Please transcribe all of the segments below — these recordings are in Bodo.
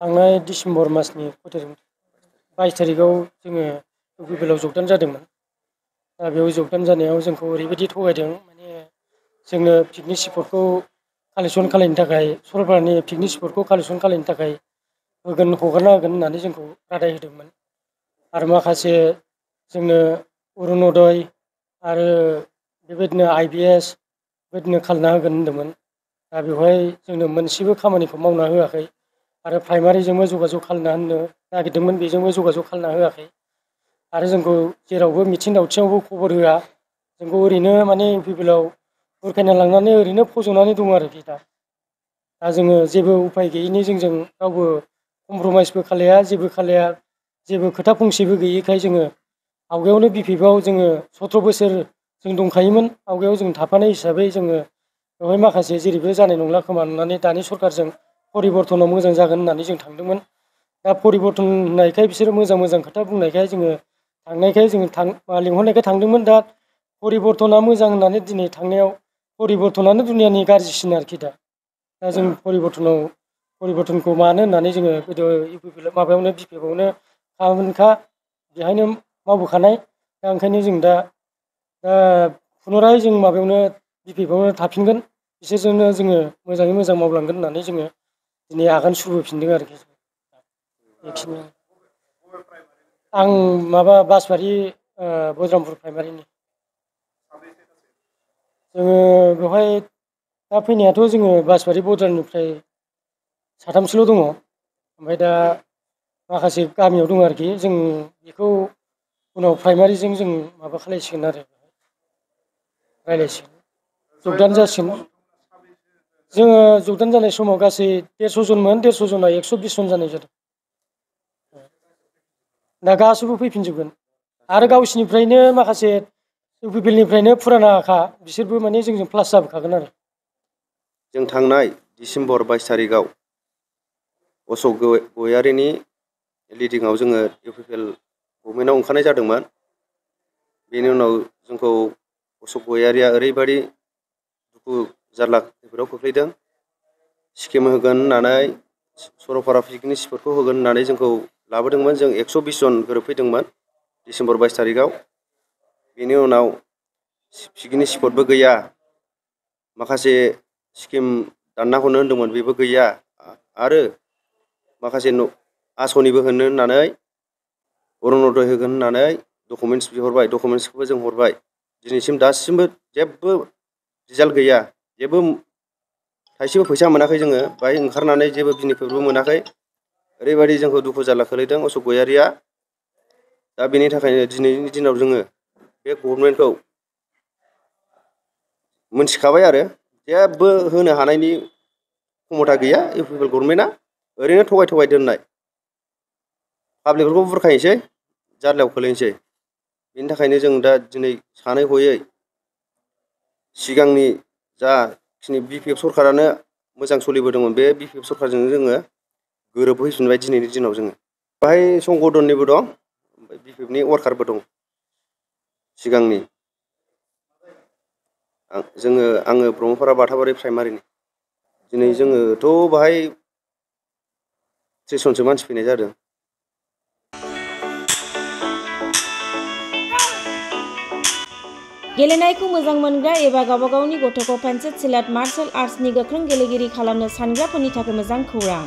थांनाय डिसेम्बर मासनि 22 तारिखआव जोङो UPPL जगदान जादोंमोन। दा बेयाव जगदान जानायाव जोंखौ ओरैबायदि थगायदों, माने जोंनो पिकनिक स्पटखौ कालेक्सन खालामनो थाखाय, सरलपारानि पिकनिक स्पटखौ कालेक्सन खालामनो थाखाय हगारना होगोन होननानै जोंखौ रादाय होदोंमोन। आरो माखासे जोंनो अरुणोदय आरो बेबायदिनो IBS बेबायदिनो खालामना होगोन होनदोंमोन। दा बेवहाय जोंनो मोनसेबो खामानिखौ मावना होआखै आरो प्राइमारिजोंबो जगाजग खालामना होनो नागिरदोंमोन, बेजोंबो जगाजग खालामना होआखै। आरो जोंखौ जेरावबो मिथिं दावथिङावबो खबर होआ, जोंखौ ओरैनो माने UPPL बुरखायना लांनानै ओरैनो फज'नानै दङ आरोखि दा जोङो जेबो उफाय गैयैनि जोंजों रावबो कमप्रमाइसबो खालाया, जेबो खालाया, जेबो खोथा फंसेबो गैयैखाय जोङो आवगायावनो BPF आव जोङो 17 बोसोर जों दंखायोमोन। आवगायाव जों थाफानाय हिसाबै जोङो बेवहाय माखासे जेरैबो जानाय नंला खोमा होननानै दानि सरकारजों परिबर्तनाव मोजां जागोन होननानै जों थांदोंमोन। दा परिबर्तन होननायखाय बिसोरो मोजां मोजां खोथा बुंनायखाय जोङो थांनायखाय जोङो लिंहरनायखाय थांदोंमोन। दा परिबर्तना मोजां होननानै दिनै थांनायाव परिबर्तनानो दुनियानि गाज्रिसिन आरोखि दा जों परिबर्तनखौ मानो होननानै जोङो गोदो UPPL माबायावनो BPF आवनो खामानिखा, बेहायनो मावबोखानाय। दा ओंखायनो जों दा पुनराय जों माबायावनो BPF आवनो थाफिनगोन, बिसोरजोंनो जोङो मोजाङै मोजां मावलांगोन होननानै जोङो दिनै आगान सुरबोफिनदों आरोखि। बेखिनि आं माबा बासबारि बज्रामपुर प्राइमारिनि। जोङो बेवहाय दा फैनायाथ' जोङो बासबारि बज्रामनिफ्राय साथामसोल' दङ। ओमफ्राय दा माखासे गामियाव दङ आरोखि, जों बेखौ उनाव प्राइमारिजों जों माबा खालायसिगोन आरो रायलायसिगोन, जगदान जासिगोन। जोङो जगदान जानाय समाव गासै 150 जनमोन, 150 जना 120 जन जानाय जादों। दा गासैबो फैफिनजोबगोन आरो गावसिनिफ्रायनो माखासे UPPL निफ्रायनो फुरानाखा, बिसोरबो माने जोंजों प्लास जाबोखागोन आरो। जों थांनाय डिसेम्बर 22 तारिखआव अशोक गयारिनि लिडिंआव जोङो UPPL गभर्नमेन्टआव ओंखारनाय जादोंमोन। बेनि उनाव जोंखौ अशोक गयारिया ओरैबायदि दुखु जारला खैफोदाव खोख्लैदों, स्किम होगोन होननानै सरलपारा पिकनिक स्पटखौ होगोन होननानै जोंखौ लाबोदोंमोन। जों 120 जन गोरोबफैदोंमोन डिसेम्बर 22 तारिखआव। बेनि उनाव पिकनिक स्पटबो गैया, माखासे स्किम दानना हरनो होन्दोंमोन, बेबो गैया। आरो माखासे आसनिबो होनो होननानै, अरुणोदय होगोन होननानै डकुमेन्ट्स बिहरबाय, डकुमेन्ट्सखौबो जों हरबाय। दिनैसिम दासिमबो जेबो रिजाल्ट गैया, जेबो थाइसेबो फैसा मोनाखै। जोङो बाहाय ओंखारनानै जेबो बेनिफिटबो मोनाखै। ओरैबायदि जोंखौ दुखु जारला खोलैदों अशोक गयारिया। दा बेनि थाखायनो दिनैनि दिनाव जोङो बे गभर्नमेन्टखौ मोनथिखाबाय आरो जेबो होनो हानायनि क्षमता गैया UPPL गभर्नमेन्टआ, ओरैनो थगाय दोननाय, पाब्लिकफोरखौ बुरखायनोसै, जार्लायाव खोलैनोसै। बेनि थाखायनो जों दा दिनै सानै हयै सिगांनि जाखिनि BPF सरकारानो मोजां सोलिबोदोंमोन, बे BPF सरकारजोंनो जोङो गोरोबहैफिनबाय दिनैनि दिनाव। जोङो बाहाय संगठननिबो दं, ओमफ्राय BPFनि वार्कारबो दं सिगांनि। आङो ब्रह्मपारा बाथाबारि प्राइमारिनि। दिनै जोङोथ' बाहाय 30 जनसो मानसि फैनाय जादों। गेलेनायखौ मोजां मोनग्रा एबा गावबा गावनि गथ'खौ पेन्सिल सिलाट मार्शल आर्ट्सनि गोख्रों गेलेगिरि खालामनो सानग्राफोरनि थाखाय मोजां खौरां।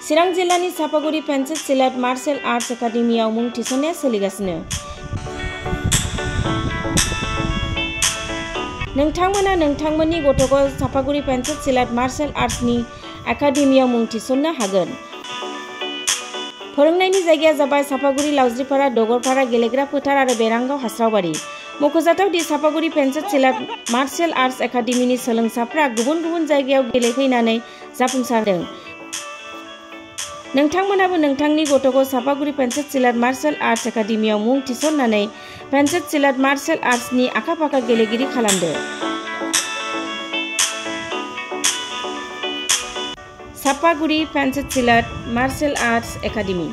चिरां जिल्लानि चापागुरि पेन्सिल सिलाट मार्शल आर्ट्स एकाडेमियाव मुं थिसननाया सोलिगासिनो। नोंथांमोना नोंथांमोननि गथ'खौ चापागुरि पेन्सिल सिलाट मार्शल आर्ट्सनि एकाडेमियाव मुं थिसननो हागोन। फोरोंनायनि जायगाया जाबाय चापागुरि, लावज्रिपारा, दगरपारा गेलेग्रा फोथार आरो बेरांगाव हास्रावबारि। मख'जाथाव दि चापागुरि पेन्सिल सिलाट मार्शल आर्ट्स एकाडेमिनि सोलोंसाफ्रा गुबुन गुबुन जायगायाव गेलेहैनानै जाफुंसारदों। नोंथांमोनाबो नोंथांनि गथ'खौ चापागुरि पेन्सिल सिलाट मार्शल आर्ट्स एकाडेमियाव मुं थिसननानै पेन्सिल सिलाट मार्शल आर्ट्सनि आखा-फाखा गेलेगिरि खालामदो। चापागुरि पेन्सिल सिलाट मार्शल आर्ट्स एकाडेमि।